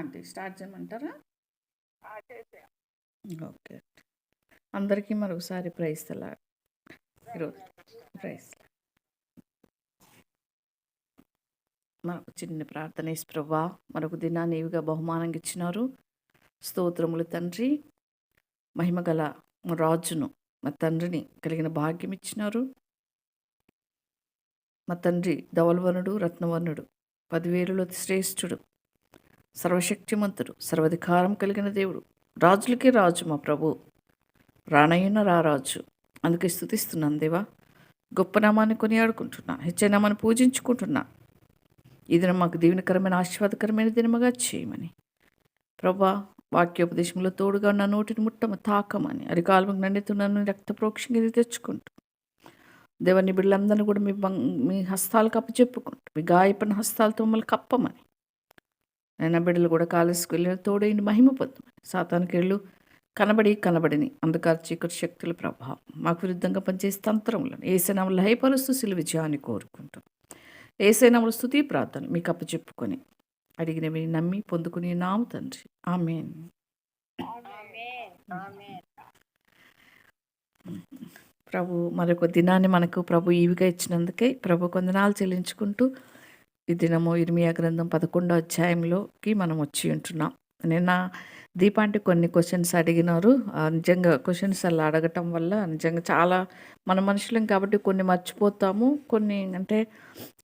Aunty start చేయమంటారా? Okay. అందరికీ మరొకసారి ప్రైజ్ ది లార్డ్. ఈరోజు ప్రైజ్ మనకు చిన్న ప్రార్థన యేసు ప్రభువా, మరొక దినాన్ని నీవుగా బహుమానంగా ఇచ్చినారు. స్తోత్రములు తండ్రి. మహిమగల మా రాజును, మా తండ్రిని కలిగిన భాగ్యం ఇచ్చినారు. మా తండ్రి ధవలవర్ణుడు, రత్నవర్ణుడు, 10,000లో అతి శ్రేష్ఠుడు, సర్వశక్తిమంతుడు, సర్వాధికారం కలిగిన దేవుడు, రాజులకే రాజు మా ప్రభు, రానయ్యున్న రారాజు. అందుకే స్తుతిస్తున్నాను దేవా. గొప్ప నామాన్ని కొనియాడుకుంటున్నా, హెచ్చ నామాన్ని పూజించుకుంటున్నా. ఈ దినం మాకు దీవెనకరమైన ఆశీర్వాదకరమైన దినముగా చేయమని ప్రభా, వాక్యోపదేశంలో తోడుగా ఉన్న నోటిని ముట్టమ తాకమని అరికాలకు నండుతున్నాను రక్త ప్రోక్షంగా తెచ్చుకుంటూ దేవని బిడ్డలందరినీ కూడా మీ హస్తాలకు అప్పచెప్పుకుంటూ మీ గాయపడిన హస్తాలతో మమ్మల్ని కప్పమని నేను బిడ్డలు కూడా కాలేజీకి వెళ్ళిన తోడైన మహిమ పొందమని సాతానికి వెళ్ళు కనబడిని అంధకార చీకటి శక్తుల ప్రభావం మాకు విరుద్ధంగా పనిచేసే తంత్రములను ఏసైనాములు హైపరుస్తూ సిలువ విజయాన్ని కోరుకుంటాం. ఏసైనాములు స్తుతి ప్రార్థన మీకు అప్పచెప్పుకొని అడిగినవి నమ్మి పొందుకుని నాము తండ్రి, ఆమేన్. ప్రభు మరొక దినాన్ని మనకు ప్రభు ఈవిగా ఇచ్చినందుకే ప్రభు కొందనాలు చెల్లించుకుంటూ ఈ దినము ఇర్మియా గ్రంథం 11వ అధ్యాయంలోకి మనం వచ్చి ఉంటున్నాం. నిన్న దీపాంటి కొన్ని క్వశ్చన్స్ అడిగినారు. నిజంగా క్వశ్చన్స్ అలా అడగటం వల్ల నిజంగా చాలా మన మనుషులం కాబట్టి కొన్ని మర్చిపోతాము, కొన్ని అంటే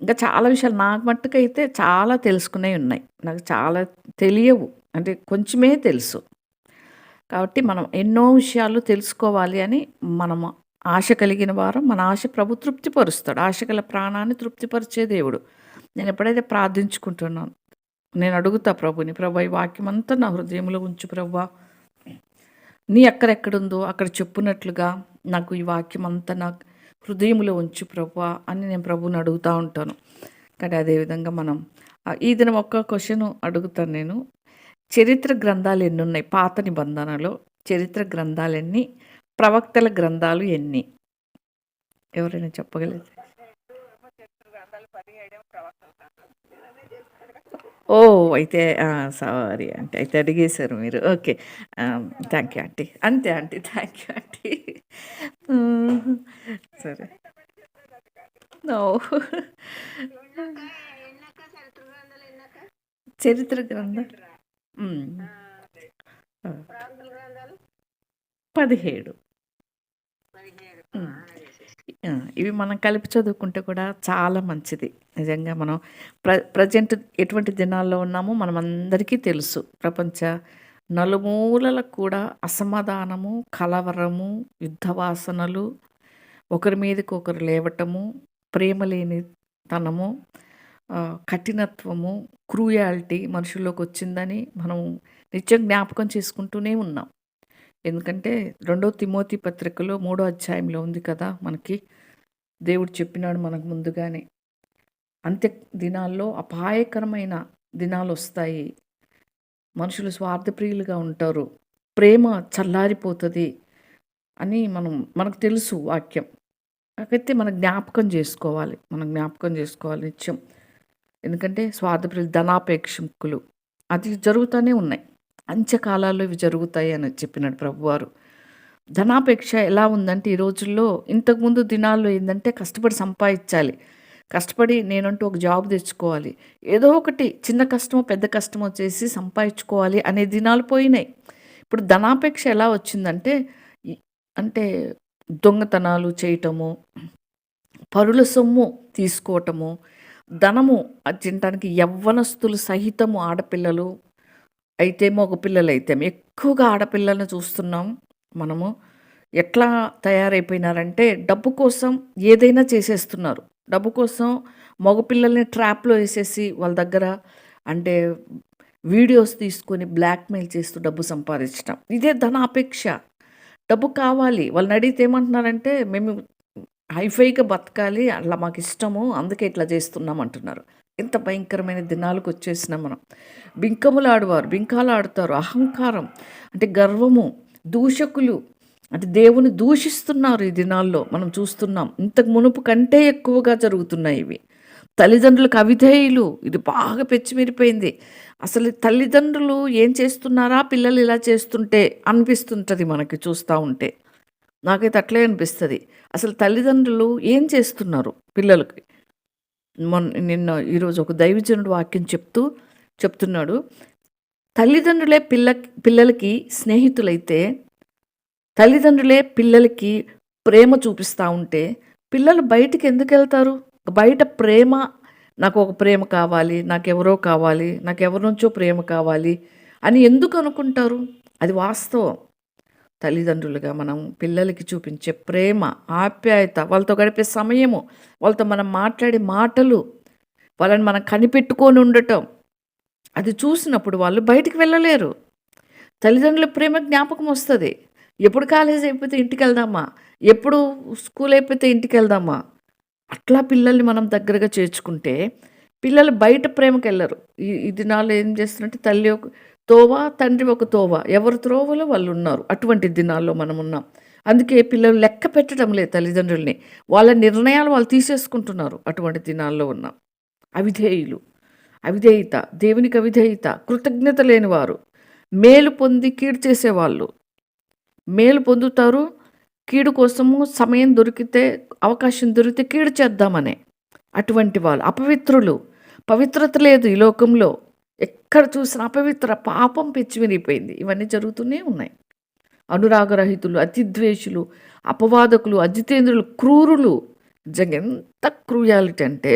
ఇంకా చాలా విషయాలు నాకు మట్టుకైతే చాలా తెలుసుకునే ఉన్నాయి. నాకు చాలా తెలియవు, అంటే కొంచెమే తెలుసు. కాబట్టి మనం ఎన్నో విషయాలు తెలుసుకోవాలి అని మనము ఆశ కలిగిన వారు, మన ఆశ ప్రభు తృప్తిపరుస్తాడు. ఆశ గల ప్రాణాన్ని తృప్తిపరిచే దేవుడు. నేను ఎప్పుడైతే ప్రార్థించుకుంటున్నాను, నేను అడుగుతా ప్రభుని, ప్రభు ఈ వాక్యం అంతా నా హృదయంలో ఉంచు ప్రభా, నీ ఎక్కడెక్కడుందో అక్కడ చెప్పునట్లుగా నాకు ఈ వాక్యం అంతా నా హృదయంలో ఉంచు ప్రభా అని నేను ప్రభుని అడుగుతూ ఉంటాను. కానీ అదేవిధంగా మనం ఈ దినం ఒక్క క్వశ్చన్ అడుగుతాను నేను. చరిత్ర గ్రంథాలు ఎన్ని ఉన్నాయి? పాత నిబంధనలో చరిత్ర గ్రంథాలు ఎన్ని? ప్రవక్తల గ్రంథాలు ఎన్ని? ఎవరైనా చెప్పగలరు? ఓ అయితే సారీ ఆంటీ, అయితే అడిగేశారు మీరు. Okay, thank you aunty. అంతే ఆంటీ, థ్యాంక్ యూ ఆంటీ. సరే. ఓ చరిత్ర గ్రంథం 17. ఇవి మనం కలిపి చదువుకుంటే కూడా చాలా మంచిది. నిజంగా మనం ప్రజెంట్ ఎటువంటి దినాల్లో ఉన్నామో మనం అందరికీ తెలుసు. ప్రపంచ నలుమూలలకు కూడా అసమాధానము, కలవరము, యుద్ధవాసనలు, ఒకరి మీదకి ఒకరు లేవటము, ప్రేమ లేని తనము, కఠినత్వము, క్రూయాలిటీ మనుషుల్లోకి వచ్చిందని మనం నిత్యం జ్ఞాపకం చేసుకుంటూనే ఉన్నాం. ఎందుకంటే 2 తిమోతి పత్రికలో 3వ అధ్యాయంలో ఉంది కదా, మనకి దేవుడు చెప్పినాడు మనకు ముందుగానే, అంత్య దినాల్లో అపాయకరమైన దినాలు వస్తాయి, మనుషులు స్వార్థప్రియులుగా ఉంటారు, ప్రేమ చల్లారిపోతుంది అని మనకు తెలుసు వాక్యం. అయితే మనం జ్ఞాపకం చేసుకోవాలి నిత్యం. ఎందుకంటే స్వార్థప్రియులు, ధనాపేక్షకులు అది జరుగుతూనే ఉన్నాయి. అంత్యకాలాల్లో ఇవి జరుగుతాయి అని చెప్పినాడు ప్రభువారు. ధనాపేక్ష ఎలా ఉందంటే ఈ రోజుల్లో, ఇంతకుముందు దినాల్లో ఏంటంటే కష్టపడి సంపాదించాలి, కష్టపడి నేనంటూ ఒక జాబ్ తెచ్చుకోవాలి, ఏదో ఒకటి చిన్న కష్టమో పెద్ద కష్టమో చేసి సంపాదించుకోవాలి అనే దినాలు పోయినాయి. ఇప్పుడు ధనాపేక్ష ఎలా వచ్చిందంటే, అంటే దొంగతనాలు చేయటము, పరుల సొమ్ము తీసుకోవటము, ధనము తినటానికి యవ్వనస్తులు సహితము, ఆడపిల్లలు అయితే మగపిల్లలు అయితే ఎక్కువగా ఆడపిల్లలను చూస్తున్నాం మనము. ఎట్లా తయారైపోయినారంటే డబ్బు కోసం ఏదైనా చేసేస్తున్నారు. డబ్బు కోసం మగపిల్లల్ని ట్రాప్లో వేసేసి వాళ్ళ దగ్గర అంటే వీడియోస్ తీసుకొని బ్లాక్మెయిల్ చేస్తూ డబ్బు సంపాదించడం, ఇదే ధనాపేక్ష. డబ్బు కావాలి. వాళ్ళని అడిగితే ఏమంటున్నారంటే, మేము హైఫైగా బతకాలి, అట్లా మాకు ఇష్టము, అందుకే ఇట్లా చేస్తున్నాం అంటున్నారు. ఎంత భయంకరమైన దినాలకు వచ్చేసినాం మనం. బింకాలు ఆడుతారు, అహంకారం అంటే గర్వము, దూషకులు అంటే దేవుని దూషిస్తున్నారు. ఈ దినాల్లో మనం చూస్తున్నాం. ఇంతకు మునుపు కంటే ఎక్కువగా జరుగుతున్నాయి ఇవి. తల్లిదండ్రులకు అవిధేయులు. ఇది బాగా పెచ్చిమిరిపోయింది. అసలు తల్లిదండ్రులు ఏం చేస్తున్నారా పిల్లలు ఇలా చేస్తుంటే అనిపిస్తుంటది మనకి చూస్తా ఉంటే. నాకైతే అట్లే అనిపిస్తది. అసలు తల్లిదండ్రులు ఏం చేస్తున్నారు పిల్లలకి? నిన్న ఈరోజు ఒక దైవజనుడు వాక్యం చెప్తున్నాడు. తల్లిదండ్రులే పిల్లలకి స్నేహితులైతే, తల్లిదండ్రులే పిల్లలకి ప్రేమ చూపిస్తా ఉంటే, పిల్లలు బయటికి ఎందుకెళ్తారు? బయట ప్రేమ, నాకు ఒక ప్రేమ కావాలి, నాకెవరో కావాలి, నాకెవరి నుంచో ప్రేమ కావాలి అని ఎందుకు అనుకుంటారు? అది వాస్తవం. తల్లిదండ్రులుగా మనం పిల్లలకి చూపించే ప్రేమ, ఆప్యాయత, వాళ్ళతో గడిపే సమయము, వాళ్ళతో మనం మాట్లాడే మాటలు, వాళ్ళని మనం కనిపెట్టుకొని ఉండటం, అది చూసినప్పుడు వాళ్ళు బయటికి వెళ్ళలేరు. తల్లిదండ్రుల ప్రేమ జ్ఞాపకం వస్తుంది. ఎప్పుడు కాలేజ్ అయిపోతే ఇంటికి వెళ్దామా, ఎప్పుడు స్కూల్ అయిపోతే ఇంటికి వెళ్దామా, అట్లా పిల్లల్ని మనం దగ్గరగా చేర్చుకుంటే పిల్లలు బయట ప్రేమకి వెళ్ళరు. ఈ దినాల్లో ఏం చేస్తున్నట్టే తల్లి ఒక తోవ, తండ్రి ఒక తోవ, ఎవరి త్రోవలో వాళ్ళు ఉన్నారు. అటువంటి దినాల్లో మనం ఉన్నాం. అందుకే పిల్లలు లెక్క పెట్టడం లేదు తల్లిదండ్రుల్ని. వాళ్ళ నిర్ణయాలు వాళ్ళు తీసేసుకుంటున్నారు. అటువంటి దినాల్లో ఉన్నాం. అవిధేయులు, అవిధేయత, దేవునికి అవిధేయత, కృతజ్ఞత లేనివారు, మేలు పొంది కీడు చేసేవాళ్ళు. మేలు పొందుతారు, కీడు కోసము సమయం దొరికితే, అవకాశం దొరికితే కీడు చేద్దామనే అటువంటి వాళ్ళు. అపవిత్రులు, పవిత్రత లేదు ఈ లోకంలో. ఎక్కడ చూసినా అపవిత్ర, పాపం పెచ్చిమిరిగిపోయింది. ఇవన్నీ జరుగుతూనే ఉన్నాయి. అనురాగరహితులు, అతిద్వేషులు, అపవాదకులు, అజితేంద్రులు, క్రూరులు. నిజంగా ఎంత క్రూయాలిటీ అంటే,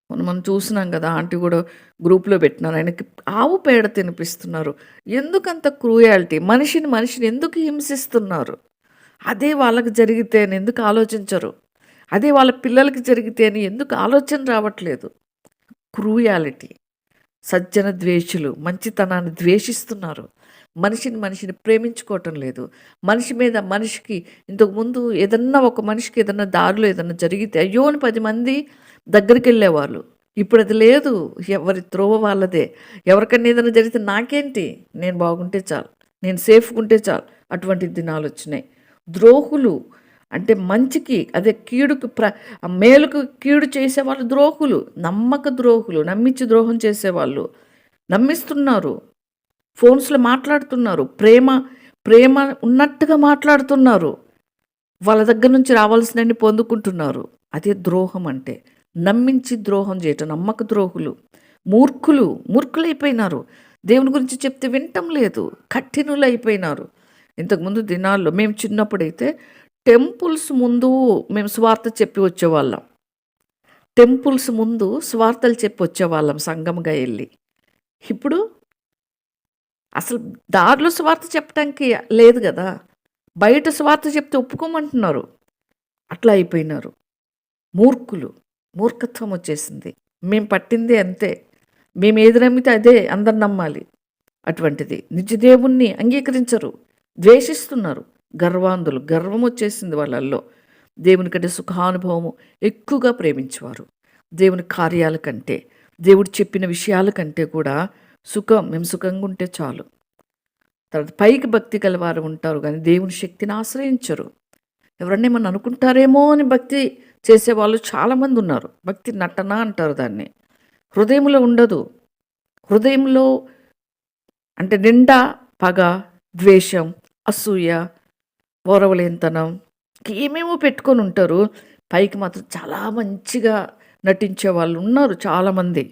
మనం చూసినాం కదా, ఆంటీ కూడా గ్రూప్లో పెట్టినారు. ఆయనకి ఆవు పేడ తినిపిస్తున్నారు. ఎందుకంత క్రూయాలిటీ? మనిషిని ఎందుకు హింసిస్తున్నారు? అదే వాళ్ళకి జరిగితే అని ఎందుకు ఆలోచించరు? అదే వాళ్ళ పిల్లలకి జరిగితే అని ఎందుకు ఆలోచన రావట్లేదు? క్రూయాలిటీ. సజ్జన ద్వేషులు, మంచితనాన్ని ద్వేషిస్తున్నారు. మనిషిని ప్రేమించుకోవటం లేదు. మనిషి మీద మనిషికి, ఇంతకుముందు ఏదన్నా ఒక మనిషికి ఏదన్నా దారిలో ఏదన్నా జరిగితే అయ్యో అని 10 మంది దగ్గరికి వెళ్ళేవాళ్ళు. ఇప్పుడు అది లేదు. ఎవరి త్రోవ వాళ్ళదే. ఎవరికన్నా ఏదైనా జరిగితే నాకేంటి, నేను బాగుంటే చాలు, నేను సేఫ్గా ఉంటే చాలు, అటువంటి దినాలు వచ్చినాయి. ద్రోహులు అంటే మంచికి అదే కీడుకు మేలుకు కీడు చేసేవాళ్ళు ద్రోహులు, నమ్మక ద్రోహులు, నమ్మించి ద్రోహం చేసేవాళ్ళు. నమ్మిస్తున్నారు, ఫోన్స్లో మాట్లాడుతున్నారు, ప్రేమ ఉన్నట్టుగా మాట్లాడుతున్నారు, వాళ్ళ దగ్గర నుంచి రావాల్సినన్ని పొందుకుంటున్నారు. అదే ద్రోహం అంటే. నమ్మించి ద్రోహం చేయటం, నమ్మక ద్రోహులు. మూర్ఖులైపోయినారు. దేవుని గురించి చెప్తే వినటం లేదు, కఠినులు అయిపోయినారు. ఇంతకుముందు దినాల్లో మేము చిన్నప్పుడైతే టెంపుల్స్ ముందు మేము స్వార్థ చెప్పి వచ్చేవాళ్ళం. టెంపుల్స్ ముందు స్వార్థలు చెప్పి వచ్చేవాళ్ళం సంఘంగా వెళ్ళి. ఇప్పుడు అసలు దారిలో స్వార్థ చెప్పడానికి లేదు కదా, బయట స్వార్థ చెప్తే ఒప్పుకోమంటున్నారు. అట్లా అయిపోయినారు. మూర్ఖత్వం వచ్చేసింది. మేము పట్టిందే అంతే, మేము ఏది నమ్మితే అదే అందరు నమ్మాలి. అటువంటిది నిజదేవుణ్ణి అంగీకరించరు, ద్వేషిస్తున్నారు. గర్వాంధులు, గర్వం వచ్చేసింది వాళ్ళల్లో. దేవుని కంటే సుఖానుభవము ఎక్కువగా ప్రేమించేవారు. దేవుని కార్యాల కంటే, దేవుడు చెప్పిన విషయాల కంటే కూడా మేము సుఖంగా ఉంటే చాలు. తర్వాత పైకి భక్తి కలవారు ఉంటారు కానీ దేవుని శక్తిని ఆశ్రయించరు. ఎవరన్నా ఏమన్నా అనుకుంటారేమో అని భక్తి చేసేవాళ్ళు చాలామంది ఉన్నారు. భక్తి నటన అంటారు దాన్ని. హృదయంలో ఉండదు. హృదయంలో అంటే నిండా పగ, ద్వేషం, అసూయ, ఓరవలేనితనం, ఏమేమో పెట్టుకొని ఉంటారు. పైకి మాత్రం చాలా మంచిగా నటించే వాళ్ళు ఉన్నారు చాలామంది.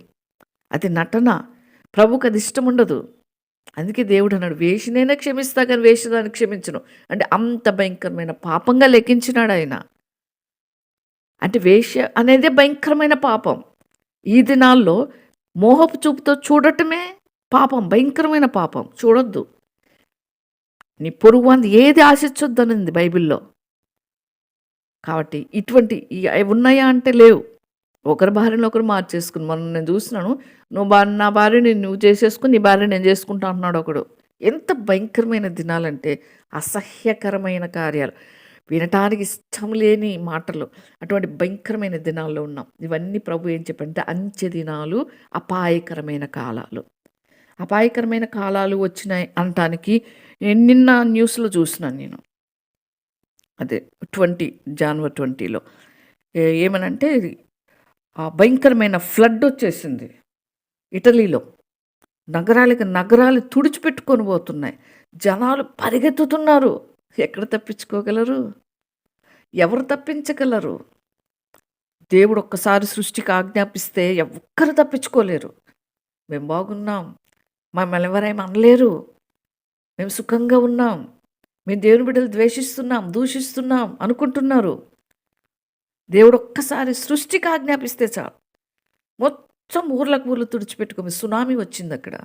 అది నటన. ప్రభుకి అది ఇష్టం ఉండదు. అందుకే దేవుడు అన్నాడు, వేషినైనా క్షమిస్తా కానీ వేషధాన్ని క్షమించను. అంటే అంత భయంకరమైన పాపంగా లెక్కించినాడు ఆయన. అంటే వేష అనేదే భయంకరమైన పాపం. ఈ దినాల్లో మోహపు చూపుతో చూడటమే పాపం, భయంకరమైన పాపం. చూడొద్దు. నీ పొరుగు అంది ఏది ఆశించొద్దనింది బైబిల్లో. కాబట్టి ఇటువంటి ఉన్నాయా అంటే లేవు. ఒకరి భార్యను ఒకరు మార్చేసుకుని, మనం నేను చూసినాను, నా భార్యని నువ్వు చేసేసుకుని నీ భార్య నేను చేసుకుంటా అంటున్నాడు ఒకడు. ఎంత భయంకరమైన దినాలంటే, అసహ్యకరమైన కార్యాలు, వినటానికి ఇష్టం లేని మాటలు, అటువంటి భయంకరమైన దినాల్లో ఉన్నాం. ఇవన్నీ ప్రభు ఏం చెప్పంటే అంచె దినాలు, అపాయకరమైన కాలాలు. అపాయకరమైన కాలాలు వచ్చినాయి అనటానికి నిన్న న్యూస్లో చూసినాను నేను. అదే 20 జనవరి 20లో ఏమనంటే ఆ భయంకరమైన ఫ్లడ్ వచ్చేసింది ఇటలీలో. నగరాలకి నగరాలు తుడిచిపెట్టుకొని పోతున్నాయి. జనాలు పరిగెత్తుతున్నారు. ఎక్కడ తప్పించుకోగలరు? ఎవరు తప్పించగలరు? దేవుడు ఒక్కసారి సృష్టికి ఆజ్ఞాపిస్తే ఎవ్వరు తప్పించుకోలేరు. మేము బాగున్నాం, మమ్మల్ని ఎవరేమి అనలేరు, మేము సుఖంగా ఉన్నాం, మేము దేవుని బిడ్డలు ద్వేషిస్తున్నాం, దూషిస్తున్నాం అనుకుంటున్నారు. దేవుడు ఒక్కసారి సృష్టికి ఆజ్ఞాపిస్తే చాలు, మొత్తం ఊర్లకు ఊర్లు తుడిచిపెట్టుకుని సునామీ వచ్చింది. అక్కడ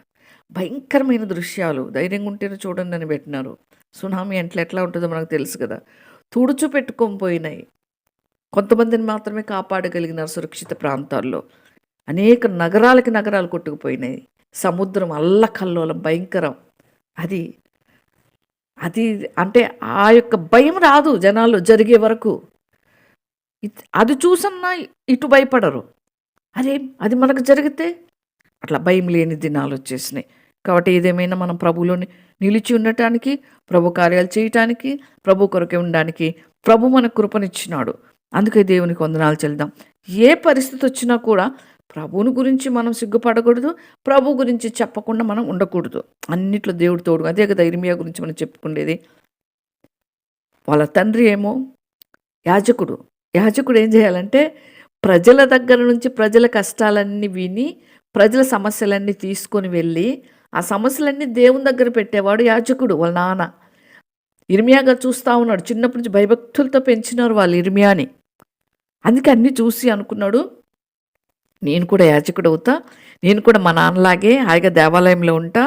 భయంకరమైన దృశ్యాలు. ధైర్యంగా ఉంటేనే చూడండి అని పెట్టినారు. సునామీ అంటే ఎట్లా ఉంటుందో మనకు తెలుసు కదా. తుడిచిపెట్టుకొని పోయినాయి. కొంతమందిని మాత్రమే కాపాడగలిగినారు సురక్షిత ప్రాంతాల్లో. అనేక నగరాలకి నగరాలు కొట్టుకుపోయినాయి. సముద్రం అల్లకల్లోలం భయంకరం. అది అది అంటే ఆ యొక్క భయం రాదు జనాలు జరిగే వరకు. అది చూసన్నా ఇటు భయపడరు. అదే అది మనకు జరిగితే అట్లా భయం లేని దినాలు వచ్చేసినాయి. కాబట్టి ఏదేమైనా మనం ప్రభువులోని నిలిచి ఉండటానికి, ప్రభు కార్యాలు చేయటానికి, ప్రభు కొరకే ఉండడానికి ప్రభు మనకు కృపనిచ్చినాడు. అందుకే దేవునికి వందనాలు చెల్లిద్దాం. ఏ పరిస్థితి వచ్చినా కూడా ప్రభువుని గురించి మనం సిగ్గుపడకూడదు, ప్రభు గురించి చెప్పకుండా మనం ఉండకూడదు. అన్నిట్లో దేవుడు తోడు. అదే కదా ఇర్మియా గురించి మనం చెప్పుకునేది. వాళ్ళ తండ్రి ఏమో యాజకుడు. యాజకుడు ఏం చేయాలంటే ప్రజల దగ్గర నుంచి ప్రజల కష్టాలన్నీ విని, ప్రజల సమస్యలన్నీ తీసుకొని వెళ్ళి ఆ సమస్యలన్నీ దేవుని దగ్గర పెట్టేవాడు యాజకుడు. వాళ్ళ నాన్న ఇర్మియాగా చూస్తూ ఉన్నాడు. చిన్నప్పటి నుంచి భయభక్తులతో పెంచినారు వాళ్ళు ఇర్మియాని. అందుకే అన్నీ చూసి అనుకున్నాడు, నేను కూడా యాజకుడు అవుతా, నేను కూడా మా నాన్నలాగే హాయిగా దేవాలయంలో ఉంటా.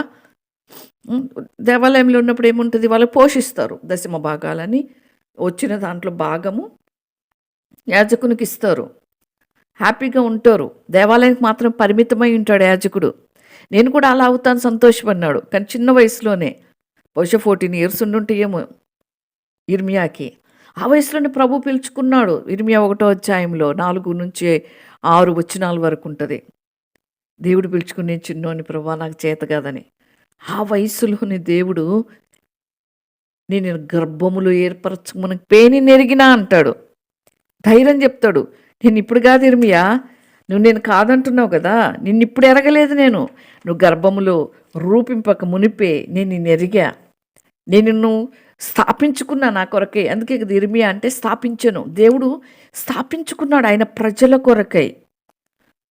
దేవాలయంలో ఉన్నప్పుడు ఏముంటుంది, వాళ్ళు పోషిస్తారు దశమ భాగాలని. వచ్చిన దాంట్లో భాగము యాజకునికి ఇస్తారు. హ్యాపీగా ఉంటారు. దేవాలయానికి మాత్రం పరిమితమై ఉంటాడు యాజకుడు. నేను కూడా అలా అవుతాను సంతోషపడినాడు. కానీ చిన్న వయసులోనే, బహుశా 14 years ఉండుంటే ఏమో ఇర్మియాకి. ఆ వయసులోనే ప్రభు పిలుచుకున్నాడు. ఇర్మియా 1వ అధ్యాయంలో 4 నుంచి 6 వచనాల వరకు ఉంటుంది. దేవుడు పిలుచుకుని, నేను చిన్నోని ప్రభా నాకు చేత కాదని. ఆ వయసులోని దేవుడు నేను గర్భములు ఏర్పరచుకుని పేని నెరిగినా అంటాడు. ధైర్యం చెప్తాడు. నేను ఇప్పుడు కాదు ఇర్మియా, నువ్వు నేను కాదంటున్నావు కదా, నిన్ను ఇప్పుడు ఎరగలేదు నేను. నువ్వు గర్భములో రూపింపక మునిపే నేను నిన్ను ఎరిగా, నేను నిన్ను స్థాపించుకున్నా నా కొరకై. అందుకే కదా ఇర్మియా అంటే స్థాపించను. దేవుడు స్థాపించుకున్నాడు ఆయన ప్రజల కొరకై.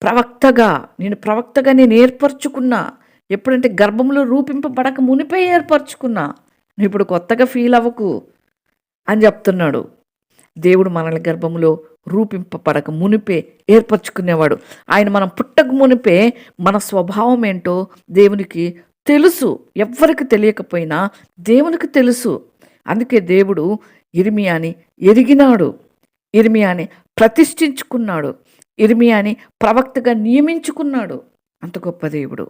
ప్రవక్తగా నేను ఏర్పరచుకున్నా. ఎప్పుడంటే గర్భంలో రూపింపబడక మునిపే ఏర్పరచుకున్నా. నువ్వు ఇప్పుడు కొత్తగా ఫీల్ అవ్వకు అని చెప్తున్నాడు. దేవుడు మనల్ని గర్భంలో రూపింపబడక మునిపే ఏర్పరచుకునేవాడు. ఆయన మనం పుట్టక మునిపే మన స్వభావం ఏంటో దేవునికి తెలుసు. ఎవ్వరికి తెలియకపోయినా దేవునికి తెలుసు. అందుకే దేవుడు ఇర్మియాని ఎరిగినాడు, ఇర్మియాని ప్రతిష్ఠించుకున్నాడు, ఇర్మియాని ప్రవక్తగా నియమించుకున్నాడు. అంత గొప్ప దేవుడు.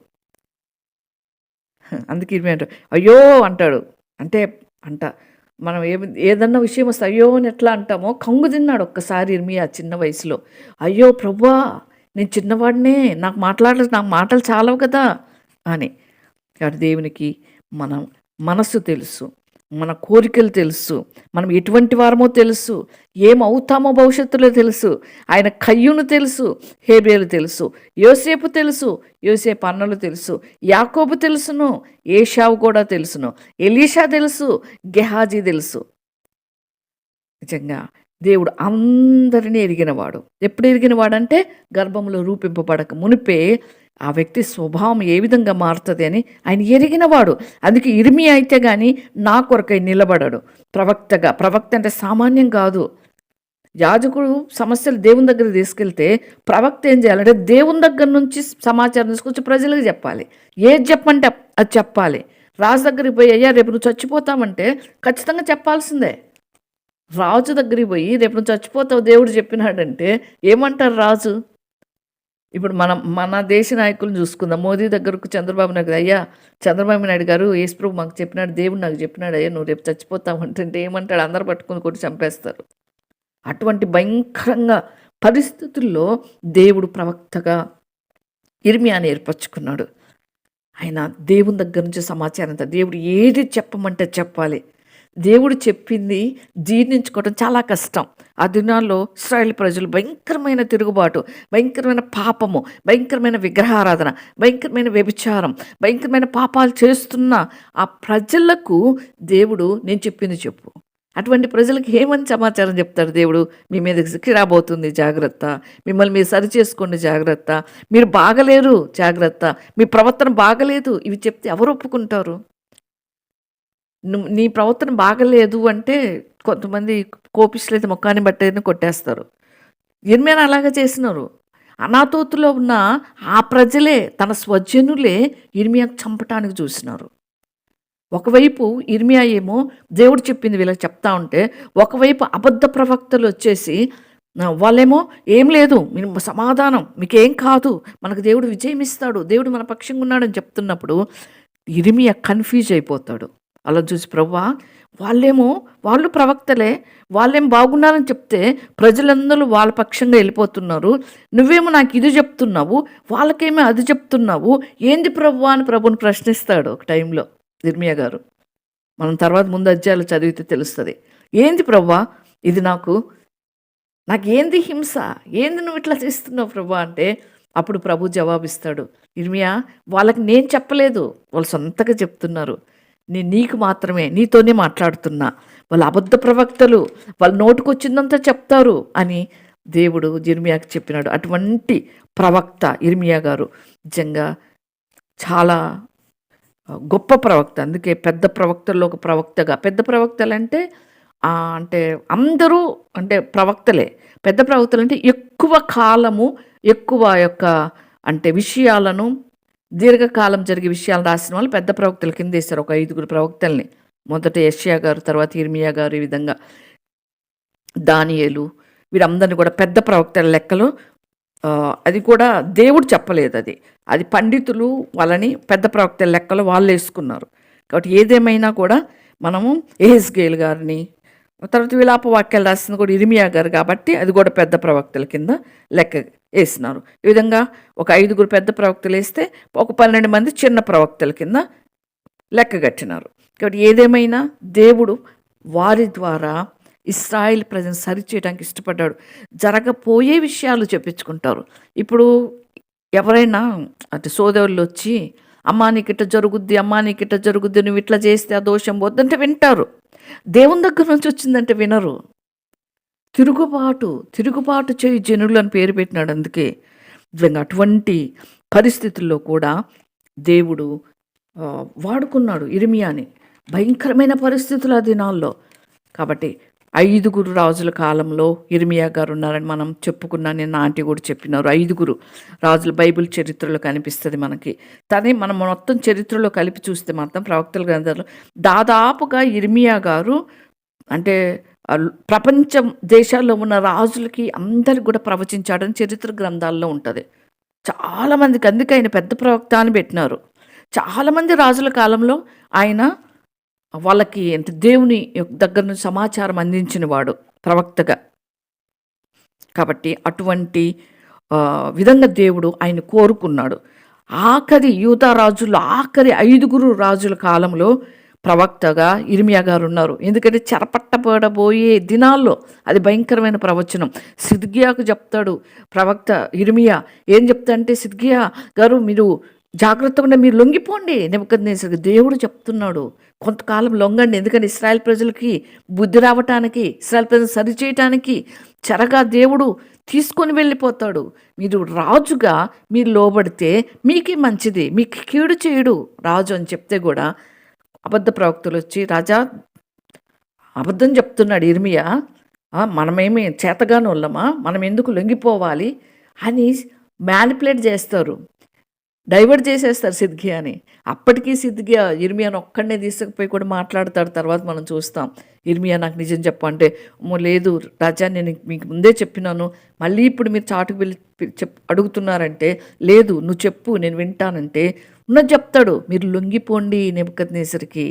అందుకే ఇర్మియా అంటాడు, అయ్యో అంటాడు. అంట మనం ఏదన్నా విషయం వస్తే అయ్యో అని ఎట్లా అంటామో, కంగు తిన్నాడు ఒక్కసారి ఇర్మియా చిన్న వయసులో. అయ్యో ప్రభువా, నేను చిన్నవాడినే, నాకు మాటలు చాలవు కదా అని. కాబట్టి దేవునికి మన మనసు తెలుసు, మన కోరికలు తెలుసు, మనం ఎటువంటి వారమో తెలుసు, ఏమవుతామో భవిష్యత్తులో తెలుసు. ఆయన కయ్యూను తెలుసు, హేబేలు తెలుసు, యోసేపు తెలుసు, యోసేపు అన్నలు తెలుసు, యాకోబు తెలుసును, ఏషావు కూడా తెలుసును, ఎలీషా తెలుసు, గెహాజీ తెలుసు. నిజంగా దేవుడు అందరినీ ఎరిగినవాడు. ఎప్పుడు ఎరిగినవాడంటే గర్భంలో రూపింపబడక మునిపే ఆ వ్యక్తి స్వభావం ఏ విధంగా మారుతుంది అని ఆయన ఎరిగినవాడు. అందుకే ఇర్మియా అయితే కానీ నా కొరకై నిలబడడు. ప్రవక్త అంటే సామాన్యం కాదు. యాజకుడు సమస్యలు దేవుని దగ్గర తీసుకెళ్తే ప్రవక్త ఏం చేయాలంటే దేవుని దగ్గర నుంచి సమాచారం తీసుకొచ్చి ప్రజలకు చెప్పాలి. ఏది చెప్పంటే అది చెప్పాలి. రాజు దగ్గరికి పోయి, అయ్యా రేపు నువ్వు చచ్చిపోతామంటే ఖచ్చితంగా చెప్పాల్సిందే. రాజు దగ్గరికి పోయి రేపు నువ్వు చచ్చిపోతావు దేవుడు చెప్పినాడంటే ఏమంటారు రాజు? ఇప్పుడు మన దేశ నాయకులను చూసుకుందాం. మోదీ దగ్గరకు చంద్రబాబు నాయుడు, అయ్యా చంద్రబాబు నాయుడు గారు యేసుప్రభు మాకు చెప్పినాడు, దేవుడు నాకు చెప్పినాడు, అయ్యా నువ్వు రేపు చచ్చిపోతావు అంటే ఏమంటాడు? అందరు పట్టుకొని కొట్టి చంపేస్తారు. అటువంటి భయంకరంగా పరిస్థితుల్లో దేవుడు ప్రవక్తగా ఇర్మియాని ఏర్పరచుకున్నాడు. ఆయన దేవుని దగ్గర నుంచి సమాచారం అంతా దేవుడు ఏది చెప్పమంటే చెప్పాలి. దేవుడు చెప్పింది జీర్ణించుకోవడం చాలా కష్టం. ఆ దినాల్లో ఇశ్రాయేల్ ప్రజలు భయంకరమైన తిరుగుబాటు, భయంకరమైన పాపము, భయంకరమైన విగ్రహారాధన, భయంకరమైన వ్యభిచారం, భయంకరమైన పాపాలు చేస్తున్న ఆ ప్రజలకు దేవుడు నేను చెప్పింది చెప్పు. అటువంటి ప్రజలకు ఏమని సమాచారం చెప్తాడు దేవుడు? మీ మీద శిక్ష రాబోతుంది జాగ్రత్త, మిమ్మల్ని మీరు సరి చేసుకోండి జాగ్రత్త, మీరు బాగలేరు జాగ్రత్త, మీ ప్రవర్తన బాగలేదు. ఇవి చెప్తే ఎవరు ఒప్పుకుంటారు? నీ ప్రవర్తన బాగలేదు అంటే కొంతమంది కోపిష్లైతే ముఖాన్ని బట్టని కొట్టేస్తారు. ఇర్మియాను అలాగే చేసినారు. అనాతోతులో ఉన్న ఆ ప్రజలే, తన స్వజనులే ఇర్మియాకు చంపటానికి చూసినారు. ఒకవైపు ఇర్మియా ఏమో దేవుడు చెప్పింది వీళ్ళకి చెప్తా ఉంటే, ఒకవైపు అబద్ధ ప్రవక్తలు వచ్చేసి వాళ్ళేమో ఏం లేదు, మీరు సమాధానం, మీకేం కాదు, మనకు దేవుడు విజయం ఇస్తాడు, దేవుడు మన పక్షంగా ఉన్నాడని చెప్తున్నప్పుడు ఇర్మియా కన్ఫ్యూజ్ అయిపోతాడు. అలా చూసి ప్రభువా, వాళ్ళు ప్రవక్తలే, వాళ్ళేం బాగున్నారని చెప్తే ప్రజలందరూ వాళ్ళ పక్షంగా వెళ్ళిపోతున్నారు, నువ్వేమో నాకు ఇది చెప్తున్నావు, వాళ్ళకేమో అది చెప్తున్నావు, ఏంది ప్రభువా అని ప్రభుని ప్రశ్నిస్తాడు ఒక టైంలో ఇర్మియా గారు. మనం తర్వాత ముందు అధ్యాయాలు చదివితే తెలుస్తుంది. ఏంది ప్రభువా ఇది, నాకేంది హింస, ఏంది నువ్వు ఇట్లా చేస్తున్నావు ప్రభువా అంటే, అప్పుడు ప్రభు జవాబిస్తాడు, ఇర్మియా వాళ్ళకి నేను చెప్పలేదు, వాళ్ళు సొంతగా చెప్తున్నారు, నేను నీకు మాత్రమే, నీతోనే మాట్లాడుతున్నా, వాళ్ళు అబద్ధ ప్రవక్తలు, వాళ్ళ నోటుకొచ్చిందంతా చెప్తారు అని దేవుడు ఇర్మియాకి చెప్పినాడు. అటువంటి ప్రవక్త ఇర్మియా గారు నిజంగా చాలా గొప్ప ప్రవక్త. అందుకే పెద్ద ప్రవక్తల్లో ఒక ప్రవక్తగా, పెద్ద ప్రవక్తలు అంటే అంటే అందరూ అంటే ప్రవక్తలే. పెద్ద ప్రవక్తలు అంటే ఎక్కువ కాలము, ఎక్కువ యొక్క అంటే విషయాలను, దీర్ఘకాలం జరిగే విషయాలు రాసిన వాళ్ళు పెద్ద ప్రవక్తల కింద వేస్తారు. ఒక 5 ప్రవక్తల్ని, మొదట యెషయా గారు, తర్వాత ఇర్మియా గారు, ఈ విధంగా దానియేలు, వీరందరినీ కూడా పెద్ద ప్రవక్తల లెక్కలో. అది కూడా దేవుడు చెప్పలేదు, అది పండితులు వాళ్ళని పెద్ద ప్రవక్తల లెక్కలో వాళ్ళు వేసుకున్నారు. కాబట్టి ఏదేమైనా కూడా మనము యెహెజ్కేలు గారిని, తర్వాత విలాప వాక్యాలు రాసింది కూడా ఇర్మియా గారు కాబట్టి అది కూడా పెద్ద ప్రవక్తల కింద లెక్క వేసినారు. ఈ విధంగా ఒక 5 పెద్ద ప్రవక్తలు వేస్తే ఒక 12 మంది చిన్న ప్రవక్తల కింద లెక్క కట్టినారు. కాబట్టి ఏదేమైనా దేవుడు వారి ద్వారా ఇశ్రాయేల్ ప్రజలను సరిచేయడానికి ఇష్టపడ్డాడు. జరగపోయే విషయాలు చెప్పించుకుంటారు. ఇప్పుడు ఎవరైనా అంటే సోదరులు వచ్చి, అమ్మా నీకిట్ట జరుగుద్ది, అమ్మా నీకిట్ట జరుగుద్ది, నువ్వు ఇట్లా చేస్తే ఆ దోషం వద్దంటే వింటారు. దేవుని దగ్గర నుంచి వచ్చిందంటే వినరు. తిరుగుబాటు చేయి జనులు అని పేరు పెట్టినాడు. అందుకే అటువంటి పరిస్థితుల్లో కూడా దేవుడు వాడుకున్నాడు ఇర్మియాని. భయంకరమైన పరిస్థితులు ఆ దినాల్లో. కాబట్టి 5 రాజుల కాలంలో ఇర్మియా గారు ఉన్నారని మనం చెప్పుకున్నా. నేను ఆంటీ కూడా చెప్పినారు. 5 రాజుల బైబిల్ చరిత్రలో కనిపిస్తుంది మనకి. కానీ మనం మొత్తం చరిత్రలో కలిపి చూస్తే మాత్రం ప్రవక్తల గ్రంథాలు దాదాపుగా ఇర్మియా గారు అంటే ప్రపంచం దేశాల్లో ఉన్న రాజులకి అందరికి కూడా ప్రవచించాడని చరిత్ర గ్రంథాల్లో ఉంటుంది. చాలామందికి అందుకే ఆయన పెద్ద ప్రవక్త అని పెట్టినారు. చాలామంది రాజుల కాలంలో ఆయన వాళ్ళకి అంటే దేవుని దగ్గర నుంచి సమాచారం అందించిన వాడు ప్రవక్తగా. కాబట్టి అటువంటి విధంగా దేవుడు ఆయన కోరుకున్నాడు. ఆఖరి యూదా రాజుల్లో ఆఖరి 5 రాజుల కాలంలో ప్రవక్తగా ఇర్మియా గారు ఉన్నారు. ఎందుకంటే చెరపట్టబడబోయే దినాల్లో అది భయంకరమైన ప్రవచనం. సిద్కియాకు చెప్తాడు ప్రవక్త ఇర్మియా. ఏం చెప్తా అంటే, సిద్కియా గారు మీరు జాగ్రత్తగా మీరు లొంగిపోండి, నెబుకద్నెజరుకి దేవుడు చెప్తున్నాడు కొంతకాలం లొంగండి. ఎందుకంటే ఇశ్రాయేల్ ప్రజలకి బుద్ధి రావటానికి, ఇశ్రాయేల్ ప్రజలు సరిచేయటానికి చెరగా దేవుడు తీసుకొని వెళ్ళిపోతాడు. మీరు రాజుగా మీరు లోబడితే మీకే మంచిది, మీకు కీడు చేయడు రాజు అని చెప్తే కూడా అబద్ధ ప్రవక్తలు వచ్చి, రాజా అబద్ధం చెప్తున్నాడు ఇర్మియా, మనమేమి చేతగాని వాళ్ళమా, మనం ఎందుకు లొంగిపోవాలి అని మ్యానిపులేట్ చేస్తారు, డైవర్ట్ చేసేస్తారు సిద్కియాని. అప్పటికీ సిద్కియా ఇర్మియాను ఒక్కడనే తీసుకుపోయి కూడా మాట్లాడతాడు. తర్వాత మనం చూస్తాం, ఇర్మియా నాకు నిజం చెప్పంటే, లేదు రాజా నేను మీకు ముందే చెప్పినాను, మళ్ళీ ఇప్పుడు మీరు చాటుకు వెళ్ళి అడుగుతున్నారంటే, లేదు నువ్వు చెప్పు నేను వింటానంటే ఉన్నది చెప్తాడు. మీరు లొంగిపోండి నెబుకద్నెజరుకి,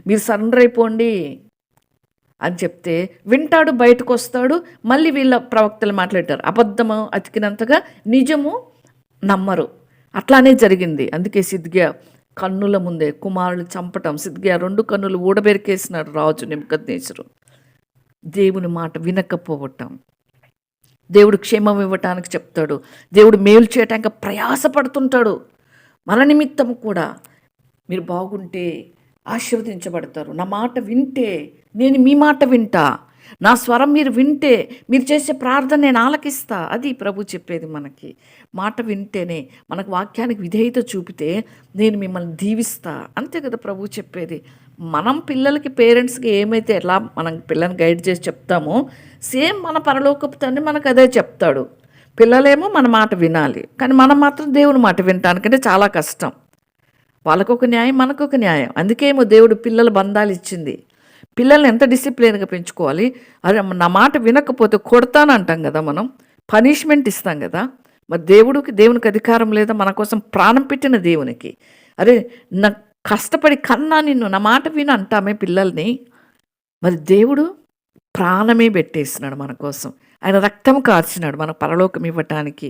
మీరు సరెండర్ అయిపోండి అని చెప్తే వింటాడు, బయటకు వస్తాడు. మళ్ళీ వీళ్ళ ప్రవక్తలు మాట్లాడతారు, అబద్ధము అతికినంతగా నిజము నమ్మరు. అట్లానే జరిగింది. అందుకే సిద్కియా కన్నుల ముందే కుమారులు చంపటం, సిద్కియా 2 కన్నులు ఊడబెరికేసినాడు రాజు నెబుకద్నెజరు. దేవుని మాట వినకపోవటం. దేవుడు క్షేమం ఇవ్వటానికి చెప్తాడు, దేవుడు మేలు చేయటానికి ప్రయాసపడుతుంటాడు. మన నిమిత్తం కూడా మీరు బాగుంటే ఆశీర్వదించబడతారు. నా మాట వింటే నేను మీ మాట వింటా, నా స్వరం మీరు వింటే మీరు చేసే ప్రార్థన నేను ఆలకిస్తా. అది ప్రభు చెప్పేది మనకి. మాట వింటేనే, మనకు వాక్యానికి విధేయత చూపితే నేను మిమ్మల్ని దీవిస్తా. అంతే కదా ప్రభు చెప్పేది. మనం పిల్లలకి, పేరెంట్స్కి ఏమైతే ఎలా మనం పిల్లల్ని గైడ్ చేసి చెప్తామో సేమ్ మన పరలోకపు తండ్రి మనకు అదే చెప్తాడు. పిల్లలేమో మన మాట వినాలి, కానీ మనం మాత్రం దేవుని మాట వినటానికంటే చాలా కష్టం. వాళ్ళకొక న్యాయం, మనకొక న్యాయం. అందుకేమో దేవుడు పిల్లల బంధాలు ఇచ్చింది. పిల్లల్ని ఎంత డిసిప్లిన్గా పెంచుకోవాలి. అదే నా మాట వినకపోతే కొడతానంటాం కదా, మనం పనిష్మెంట్ ఇస్తాం కదా. మరి దేవునికి అధికారం లేదా? మన కోసం ప్రాణం పెట్టిన దేవునికి, అరే నా కష్టపడి కన్నా నిన్ను, నా మాట విను అంటామే పిల్లల్ని. మరి దేవుడు ప్రాణమే పెట్టేసినాడు మన కోసం. ఆయన రక్తం కార్చినాడు మన పరలోకం ఇవ్వటానికి.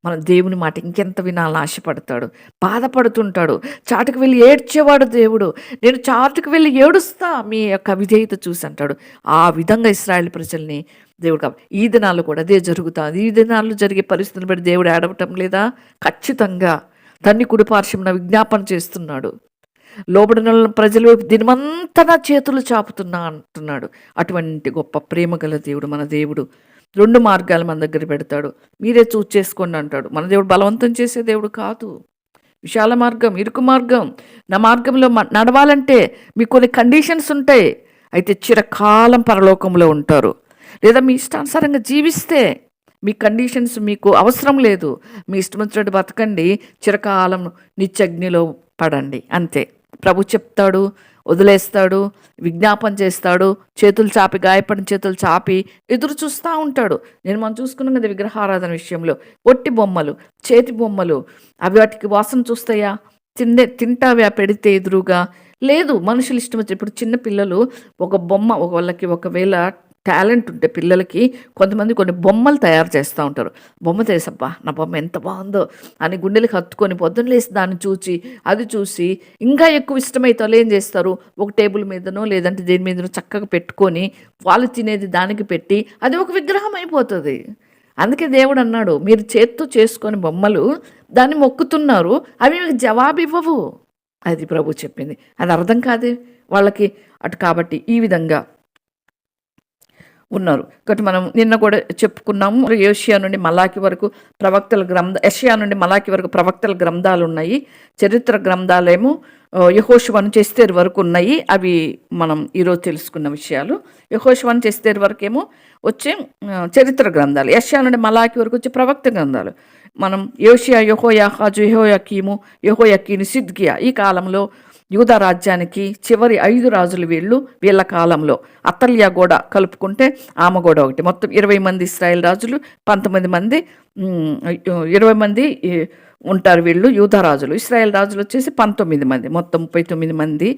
మన దేవుని మాట ఇంకెంత వినాలని ఆశపడతాడు, బాధపడుతుంటాడు. చాటుకు వెళ్ళి ఏడ్చేవాడు దేవుడు. నేను చాటుకు వెళ్ళి ఏడుస్తా మీ యొక్క విధేయత చూసి అంటాడు. ఆ విధంగా ఇశ్రాయేలు ప్రజల్ని దేవుడు ఈ దినాల్లో కూడా అదే జరుగుతుంది. ఈ దినాల్లో జరిగే పరిస్థితులను బట్టి దేవుడు ఏడవటం లేదా? ఖచ్చితంగా తన్ని కుడిపార్శ్వమున విజ్ఞాపన చేస్తున్నాడు. లోబడిన ప్రజలు దినమంతా నా చేతులు చాపుతున్నా అంటున్నాడు. అటువంటి గొప్ప ప్రేమ గల దేవుడు మన దేవుడు. 2 మార్గాలు మన దగ్గర పెడతాడు. మీరే చూస్ చేసుకోండి అంటాడు. మన దేవుడు బలవంతం చేసే దేవుడు కాదు. విశాల మార్గం, ఇరుకు మార్గం. నా మార్గంలో నడవాలంటే మీకు కొన్ని కండిషన్స్ ఉంటాయి. అయితే చిరకాలం పరలోకంలో ఉంటారు. లేదా మీ ఇష్టానుసారంగా జీవిస్తే మీ కండిషన్స్ మీకు అవసరం లేదు. మీ ఇష్టం వచ్చినట్టు బతకండి, చిరకాలం నిత్యగ్నిలో పడండి. అంతే. ప్రభు చెప్తాడు, వదిలేస్తాడు, విజ్ఞాపన చేస్తాడు. చేతులు చాపి, గాయపడిన చేతులు చాపి ఎదురు చూస్తూ ఉంటాడు. మనం చూసుకున్నాం కదా విగ్రహారాధన విషయంలో. ఒట్టి బొమ్మలు, చేతి బొమ్మలు, అవి వాటికి వాసన చూస్తాయా? తింటావా పెడితే ఎదురుగా? లేదు. మనుషులు ఇష్టం వచ్చి, ఇప్పుడు చిన్న పిల్లలు ఒక బొమ్మ, వాళ్ళకి ఒకవేళ టాలెంట్ ఉంటే పిల్లలకి కొంతమంది కొన్ని బొమ్మలు తయారు చేస్తూ ఉంటారు. బొమ్మ చేసబ్బా నా బొమ్మ ఎంత బాగుందో అని గుండెలకు హత్తుకొని పొద్దున్న లేసి దాన్ని అది చూసి ఇంకా ఎక్కువ ఇష్టమైతే వాళ్ళు ఏం చేస్తారు, ఒక టేబుల్ మీదనో లేదంటే దేని మీదనో చక్కగా పెట్టుకొని వాళ్ళు తినేది దానికి పెట్టి అది ఒక విగ్రహం అయిపోతుంది. అందుకే దేవుడు అన్నాడు, మీరు చేత్తో చేసుకొని బొమ్మలు దాన్ని మొక్కుతున్నారు, అవి మీకు జవాబు ఇవ్వవు. అది ప్రభు చెప్పింది. అది అర్థం కాదే వాళ్ళకి. కాబట్టి ఈ విధంగా ఉన్నారు. కాబట్టి మనం నిన్న కూడా చెప్పుకున్నాము, యెషయా నుండి మలాకి వరకు యెషయా నుండి మలాకి వరకు ప్రవక్తల గ్రంథాలు ఉన్నాయి. చరిత్ర గ్రంథాలేమో యెహోషువ నుంచి ఎస్తేరు వరకు ఉన్నాయి. అవి మనం ఈరోజు తెలుసుకున్న విషయాలు. యెహోషువ నుంచి ఎస్తేరు వరకేమో వచ్చే చరిత్ర గ్రంథాలు, యెషయా నుండి మలాకి వరకు వచ్చే ప్రవక్త గ్రంథాలు. మనం యోషియా, యెహోయాహాజు, యెహోయాకీము, యెహోయాకీను, సిద్కియా ఈ కాలంలో యూదా రాజ్యానికి చివరి 5 రాజులు వీళ్ళ కాలంలో. అతల్యా కూడా కలుపుకుంటే ఆమె కూడా ఒకటి. మొత్తం 20 మంది ఇశ్రాయేల్ రాజులు, 19 మంది 20 మంది ఉంటారు వీళ్ళు యూదా రాజులు. ఇశ్రాయేల్ రాజులు వచ్చేసి 19 మంది, మొత్తం 39 మంది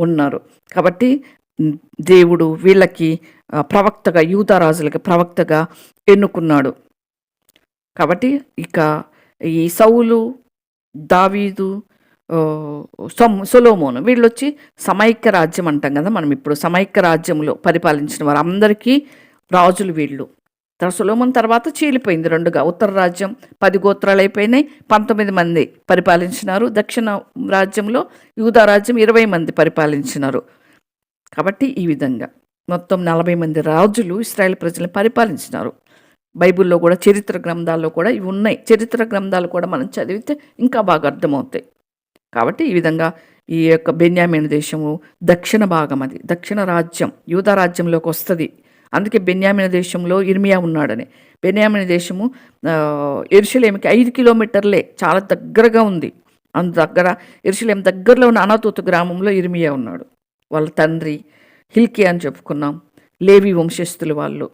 ఉన్నారు. కాబట్టి దేవుడు వీళ్ళకి ప్రవక్తగా, యూదా రాజులకి ప్రవక్తగా ఎన్నుకున్నాడు. కాబట్టి ఇక ఈ సౌలు, దావీదు, సొలొమోను వీళ్ళు వచ్చి సమైక్య రాజ్యం అంటాం కదా మనం. ఇప్పుడు సమైక్య రాజ్యంలో పరిపాలించిన వారు అందరికీ రాజులు వీళ్ళు. సొలొమోను తర్వాత చీలిపోయింది 2గా. ఉత్తర రాజ్యం 10 గోత్రాలు అయిపోయినాయి, 19 మంది పరిపాలించినారు. దక్షిణ రాజ్యంలో యూదా రాజ్యం 20 మంది పరిపాలించినారు. కాబట్టి ఈ విధంగా మొత్తం 40 మంది రాజులు ఇశ్రాయేల్ ప్రజలను పరిపాలించినారు. బైబిల్లో కూడా చరిత్ర గ్రంథాల్లో కూడా ఇవి ఉన్నాయి. చరిత్ర గ్రంథాలు కూడా మనం చదివితే ఇంకా బాగా అర్థమవుతాయి. కాబట్టి ఈ విధంగా ఈ యొక్క బెన్యామీను దేశము దక్షిణ భాగం, అది దక్షిణ రాజ్యం యూదా రాజ్యంలోకి వస్తుంది. అందుకే బెన్యామీను దేశంలో ఇర్మియా ఉన్నాడని. బెన్యామీను దేశము యెరూషలేముకి 5 కిలోమీటర్లే, చాలా దగ్గరగా ఉంది. దగ్గర యెరూషలేము దగ్గరలో ఉన్న అనాతోతు గ్రామంలో ఇర్మియా ఉన్నాడు. వాళ్ళ తండ్రి హిల్కియా అని చెప్పుకున్నాం. లేవి వంశస్థులు వాళ్ళు.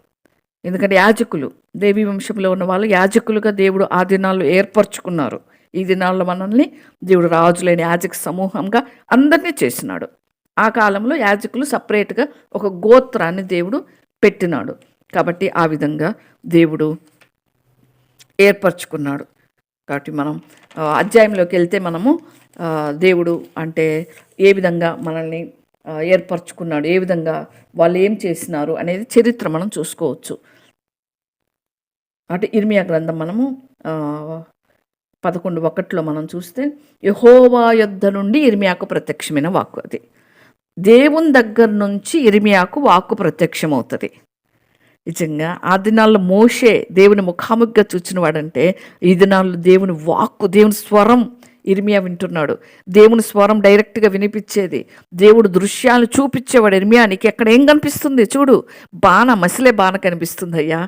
ఎందుకంటే యాజకులు, లేవి వంశంలో ఉన్న వాళ్ళు యాజకులుగా దేవుడు ఆ దినాల్లో ఏర్పరచుకున్నారు. ఈ దినాల్లో మనల్ని దేవుడు రాజులైన యాజక సమూహంగా అందరినీ చేసినాడు. ఆ కాలంలో యాజకులు సపరేట్గా ఒక గోత్రాన్ని దేవుడు పెట్టినాడు. కాబట్టి ఆ విధంగా దేవుడు ఏర్పరచుకున్నాడు. కాబట్టి మనం అధ్యాయంలోకి వెళ్తే మనము దేవుడు అంటే ఏ విధంగా మనల్ని ఏర్పరచుకున్నాడు, ఏ విధంగా వాళ్ళు ఏం చేసినారు అనేది చరిత్ర మనం చూసుకోవచ్చు. అంటే ఇర్మియా గ్రంథం మనము 11:1 మనం చూస్తే, యెహోవా యొద్ద నుండి ఇర్మియాకు ప్రత్యక్షమైన వాక్కు. అది దేవుని దగ్గర నుంచి ఇర్మియాకు వాక్కు ప్రత్యక్షమవుతుంది. నిజంగా ఆ దినాల్లో మోషే దేవుని ముఖాముఖిగా చూచిన వాడంటే, ఈ దినాల్లో దేవుని వాక్కు, దేవుని స్వరం ఇర్మియా వింటున్నాడు. దేవుని స్వరం డైరెక్ట్గా వినిపించేది, దేవుడు దృశ్యాలు చూపించేవాడు. ఇర్మియా, నీకు ఎక్కడ ఏం కనిపిస్తుంది చూడు, మసిలే బాణ కనిపిస్తుంది అయ్యా,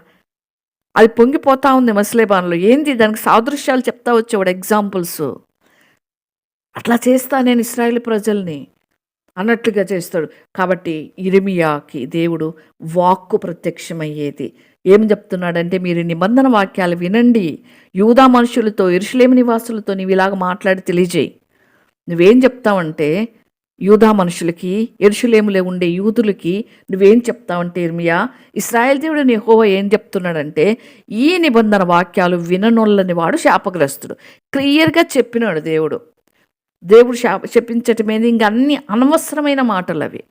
అది పొంగిపోతా ఉంది మసిలే బాణలో, ఏంది దానికి సాదృశ్యాలు చెప్తా వచ్చేవాడు, ఎగ్జాంపుల్స్. అట్లా చేస్తా నేను ఇశ్రాయేలు ప్రజల్ని అన్నట్లుగా చేస్తాడు. కాబట్టి ఇర్మియాకి దేవుడు వాక్కు ప్రత్యక్షమయ్యేది. ఏం చెప్తున్నాడంటే, మీరు నిబంధన వాక్యాలు వినండి, యూదా మనుషులతో, యెరూషలేము నివాసులతో నీవు ఇలాగ మాట్లాడి తెలియజేయి. నువ్వేం చెప్తావంటే, యూదా మనుషులకి, యెరూషలేములో ఉండే యూదులకి నువ్వేం చెప్తావంటే, ఇర్మియా, ఇశ్రాయేలు దేవుడు యెహోవా ఏం చెప్తున్నాడంటే, ఈ నిబంధన వాక్యాలు విననొల్లని వాడు శాపగ్రస్తుడు. క్లియర్గా చెప్పినాడు దేవుడు. దేవుడు శపించటమేది, ఇంక అన్ని అనవసరమైన మాటలు అవి,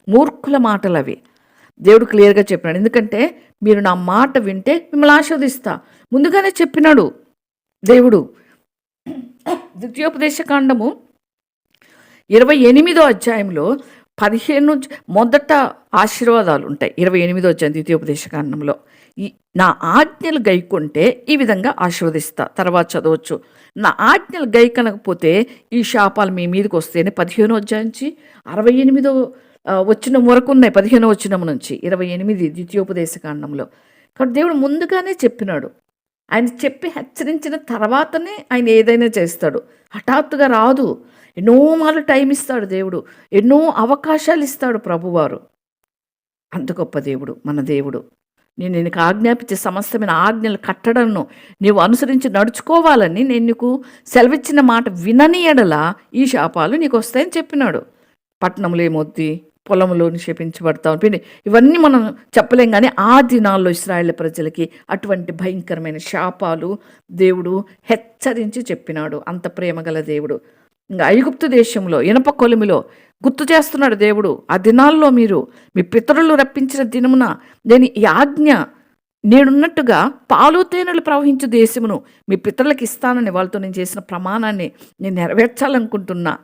మూర్ఖుల మాటలు అవి. దేవుడు క్లియర్గా చెప్పినాడు. ఎందుకంటే మీరు నా మాట వింటే మిమ్మల్ని ఆశీర్వదిస్తా, ముందుగానే చెప్పినాడు దేవుడు. ద్వితీయోపదేశకాండము 28వ అధ్యాయంలో 15 మొదట ఆశీర్వాదాలు ఉంటాయి. 28వ అధ్యాయం ద్వితీయోపదేశకాండంలో, నా ఆజ్ఞలు గైకొంటే ఈ విధంగా ఆశీర్వదిస్తా. తర్వాత చదవచ్చు, నా ఆజ్ఞలు గైకొనకపోతే ఈ శాపాలు మీ మీదకి వస్తేనే. 15వ అధ్యాయం నుంచి 68వ వచనం వరకు ఉన్నాయి. 15వ వచనం నుంచి 28 ద్వితీయోపదేశకాండంలో. కాబట్టి దేవుడు ముందుగానే చెప్పినాడు. ఆయన చెప్పి హెచ్చరించిన తర్వాతనే ఆయన ఏదైనా చేస్తాడు. హఠాత్తుగా రాదు. ఎన్నో మార్లు టైం ఇస్తాడు దేవుడు, ఎన్నో అవకాశాలు ఇస్తాడు ప్రభువారు. అంత గొప్ప దేవుడు మన దేవుడు. నేను నీకు ఆజ్ఞాపించే సమస్తమైన ఆజ్ఞలు కట్టడను నీవు అనుసరించి నడుచుకోవాలని నేను నీకు సెలవిచ్చిన మాట వినని ఎడల ఈ శాపాలు నీకు వస్తాయని చెప్పినాడు. పట్టణంలో ఏమొద్ది, పొలంలోని శపించబడతాం, ఇవన్నీ మనం చెప్పలేం. కానీ ఆ దినాల్లో ఇశ్రాయేలు ప్రజలకి అటువంటి భయంకరమైన శాపాలు దేవుడు హెచ్చరించి చెప్పినాడు. అంత ప్రేమగల దేవుడు. ఇంకా ఐగుప్తు దేశంలో ఇనప కొలిమిలో గుర్తు చేస్తున్నాడు దేవుడు, ఆ దినాల్లో మీరు మీ పితరులు రప్పించిన దినమున నేను ఈ ఆజ్ఞ నేనున్నట్టుగా పాలు తేనెలు ప్రవహించు దేశమును మీ పితరులకు ఇస్తానని వాళ్ళతో నేను చేసిన ప్రమాణాన్ని నేను నెరవేర్చాలనుకుంటున్నా.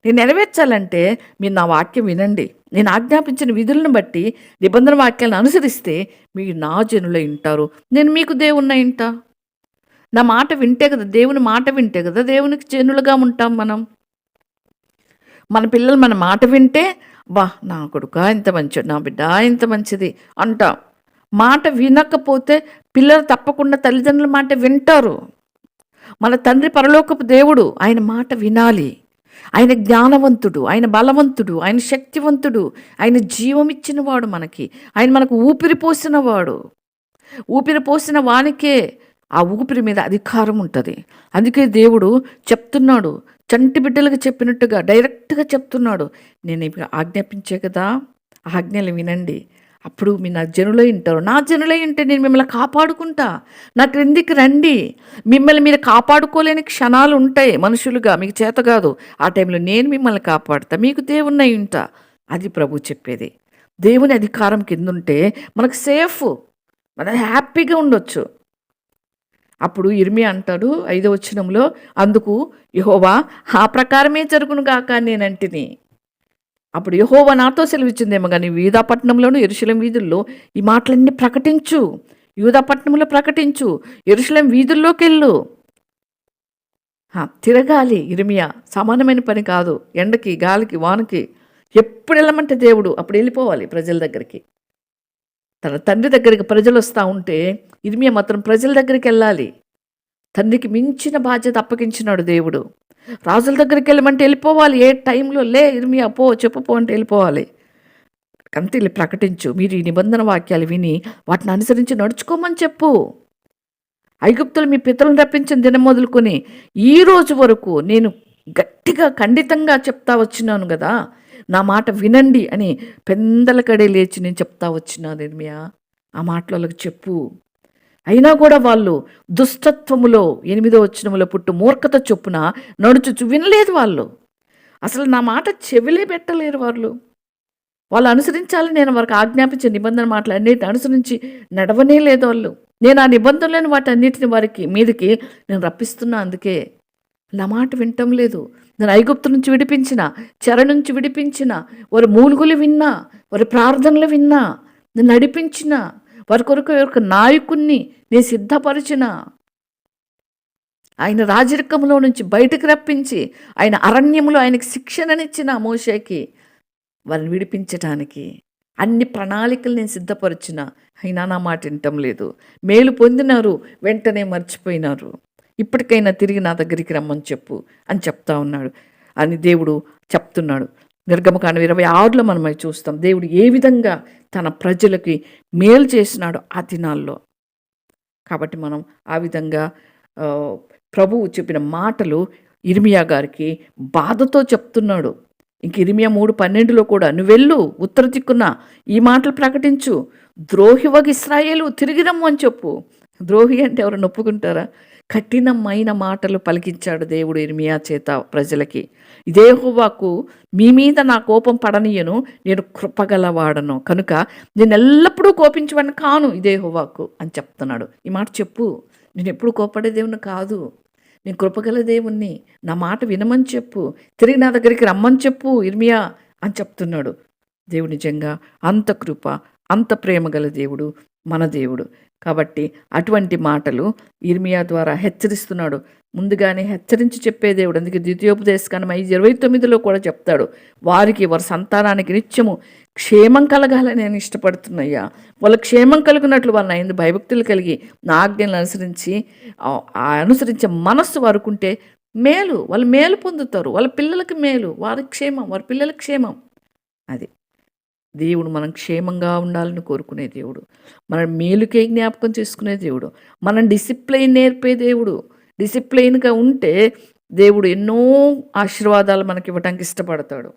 నేను నెరవేర్చాలంటే మీరు నా వాక్యం వినండి, నేను ఆజ్ఞాపించిన విధులను బట్టి నిబంధన వాక్యాలను అనుసరిస్తే మీరు నా జనులై ఉంటారు, నేను మీకు దేవుణ్ణి ఉంటా. నా మాట వింటే కదా, దేవుని మాట వింటే కదా దేవునికి జనులుగా ఉంటాం మనం. మన పిల్లలు మన మాట వింటే, నా కొడుక ఇంత మంచిది, నా బిడ్డ ఇంత మంచిది అంటాం. మాట వినకపోతే పిల్లలు తప్పకుండా తల్లిదండ్రుల మాట వింటారు. మన తండ్రి పరలోకపు దేవుడు, ఆయన మాట వినాలి. ఆయన జ్ఞానవంతుడు, ఆయన బలవంతుడు, ఆయన శక్తివంతుడు, ఆయన జీవం ఇచ్చినవాడు మనకి. ఆయన మనకు ఊపిరి పోసినవాడు. ఊపిరి పోసిన వానికే ఆ ఊపిరి మీద అధికారం ఉంటుంది. అందుకే దేవుడు చెప్తున్నాడు, చంటి బిడ్డలకు చెప్పినట్టుగా డైరెక్ట్గా చెప్తున్నాడు, నేను ఇప్పుడు ఆజ్ఞాపించే కదా, ఆజ్ఞలు వినండి, అప్పుడు మీ నా జనులై ఉంటారు. నా జనులై ఉంటే నేను మిమ్మల్ని కాపాడుకుంటా, నా క్రిందికి రండి. మిమ్మల్ని మీరు కాపాడుకోలేని క్షణాలు ఉంటాయి మనుషులుగా, మీకు చేత కాదు. ఆ టైంలో నేను మిమ్మల్ని కాపాడుతా, మీకు దేవుణ్ణి ఉంటా. అది ప్రభు చెప్పేది. దేవుని అధికారం కింద ఉంటే మనకు సేఫ్, మనం హ్యాపీగా ఉండొచ్చు. అప్పుడు ఇర్మియా అంటాడు 5వ వచనంలో, అందుకు యెహోవా ఆ ప్రకారమే జరుగును గాక నేనంటిని. అప్పుడు యెహోవా నాతో సెలవిచ్చిందేమో కానీ, యూదాపట్నంలోను యెరూషలేం వీధుల్లో ఈ మాటలన్నీ ప్రకటించు, యూదాపట్నంలో ప్రకటించు, యెరూషలేం వీధుల్లోకి వెళ్ళు. తిరగాలి. ఇర్మియా సామాన్యమైన పని కాదు. ఎండకి, గాలికి, వానకి ఎప్పుడు వెళ్ళమంటే దేవుడు అప్పుడు వెళ్ళిపోవాలి ప్రజల దగ్గరికి. తన తండ్రి దగ్గరికి ప్రజలు వస్తూ ఉంటే ఇర్మియా మాత్రం ప్రజల దగ్గరికి వెళ్ళాలి. తండ్రికి మించిన బాధ్యత అప్పగించినాడు దేవుడు. రాజుల దగ్గరికి వెళ్ళమంటే వెళ్ళిపోవాలి. ఏ టైంలో లే ఇర్మియా పో, చెప్పు అంటే వెళ్ళిపోవాలి. అంతే, ప్రకటించు, మీరు ఈ నిబంధన వాక్యాలు విని వాటిని అనుసరించి నడుచుకోమని చెప్పు. ఐగుప్తులు మీ పితరులను రప్పించిన దినం మొదలుకొని ఈ రోజు వరకు నేను గట్టిగా ఖండితంగా చెప్తా వచ్చినాను కదా, నా మాట వినండి అని పెందల కడే లేచి నేను చెప్తా వచ్చినాను ఇర్మియా. ఆ మాటలకు చెప్పు. అయినా కూడా వాళ్ళు దుష్టత్వములో 8వ వచనములో పుట్టు మూర్ఖత చొప్పున నడుచుచు వినలేదు వాళ్ళు. అసలు నా మాట చెవిలే పెట్టలేరు వాళ్ళు. వాళ్ళు అనుసరించాలని నేను వారికి ఆజ్ఞాపించే నిబంధన మాటలన్నిటిని అనుసరించి నడవనే లేదు వాళ్ళు. నేను ఆ నిబంధనలను వాటన్నిటిని వారికి మీదకి నేను రప్పిస్తున్నా. అందుకే నా మాట వినటం లేదు. నేను ఐగుప్తు నుంచి విడిపించిన, చెర నుంచి విడిపించిన, వారి మూలుగులు విన్నా, వారి ప్రార్థనలు విన్నా, నేను నడిపించిన, వారి కొరకు ఒక నాయకుణ్ణి నేను సిద్ధపరిచిన, ఆయన రాజరికంలో నుంచి బయటకు రప్పించి, ఆయన అరణ్యంలో ఆయనకి శిక్షణనిచ్చిన మోషేకి వారిని విడిపించటానికి అన్ని ప్రణాళికలు నేను సిద్ధపరిచిన, అయినా నా మాట వినటం లేదు. మేలు పొందినారు, వెంటనే మర్చిపోయినారు. ఇప్పటికైనా తిరిగి నా దగ్గరికి రమ్మని చెప్పు అని చెప్తా ఉన్నాడు అని దేవుడు చెప్తున్నాడు. నిర్గమకాండం 26లో మనం అవి చూస్తాం. దేవుడు ఏ విధంగా తన ప్రజలకి మేలు చేసినాడు ఆ దినాల్లో. కాబట్టి మనం ఆ విధంగా ప్రభువు చెప్పిన మాటలు ఇర్మియా గారికి బాధతో చెప్తున్నాడు. ఇంక ఇర్మియా 3:12లో కూడా నువ్వెళ్ళు ఉత్తర దిక్కున ఈ మాటలు ప్రకటించు, ద్రోహివగ ఇశ్రాయేలు తిరిగి రమ్ము అని చెప్పు. ద్రోహి అంటే ఎవరు నొప్పుకుంటారా? కఠినమైన మాటలు పలికించాడు దేవుడు ఇర్మియా చేత ప్రజలకి. ఇదే యెహోవాకు మీ మీద నా కోపం పడనీయను, నేను కృపగలవాడను కనుక నేను ఎల్లప్పుడూ కోపించవని కాను ఇదే యెహోవాకు అని చెప్తున్నాడు. ఈ మాట చెప్పు. నేను ఎప్పుడు కోపడే దేవుని కాదు, నేను కృపగల దేవుణ్ణి, నా మాట వినమని చెప్పు, తిరిగి నా దగ్గరికి రమ్మని చెప్పు ఇర్మియా అని చెప్తున్నాడు. దేవుడు నిజంగా అంత కృప, అంత ప్రేమ గల దేవుడు మన దేవుడు. కాబట్టి అటువంటి మాటలు ఇర్మియా ద్వారా హెచ్చరిస్తున్నాడు. ముందుగానే హెచ్చరించి చెప్పే దేవుడు. అందుకే ద్వితీయోపదేశకాండం 5:29లో కూడా చెప్తాడు, వారికి వారి సంతానానికి నిత్యము క్షేమం కలగాలని నేను ఇష్టపడుతున్నాయ్యా. వాళ్ళ క్షేమం కలిగినట్లు వాళ్ళ ఎందు భయభక్తులు కలిగి నా ఆజ్ఞలను అనుసరించే మనస్సు వారుకుంటే మేలు, వాళ్ళు మేలు పొందుతారు. వాళ్ళ పిల్లలకి మేలు, వారి క్షేమం, వారి పిల్లల క్షేమం. అది దేవుడు మనం క్షేమంగా ఉండాలని కోరుకునే దేవుడు, మనం మేలుకే జ్ఞాపకం చేసుకునే దేవుడు, మనం డిసిప్లైన్ నేర్పే దేవుడు. డిసిప్లైన్గా ఉంటే దేవుడు ఎన్నో ఆశీర్వాదాలు మనకి ఇవ్వడానికి ఇష్టపడతాడు.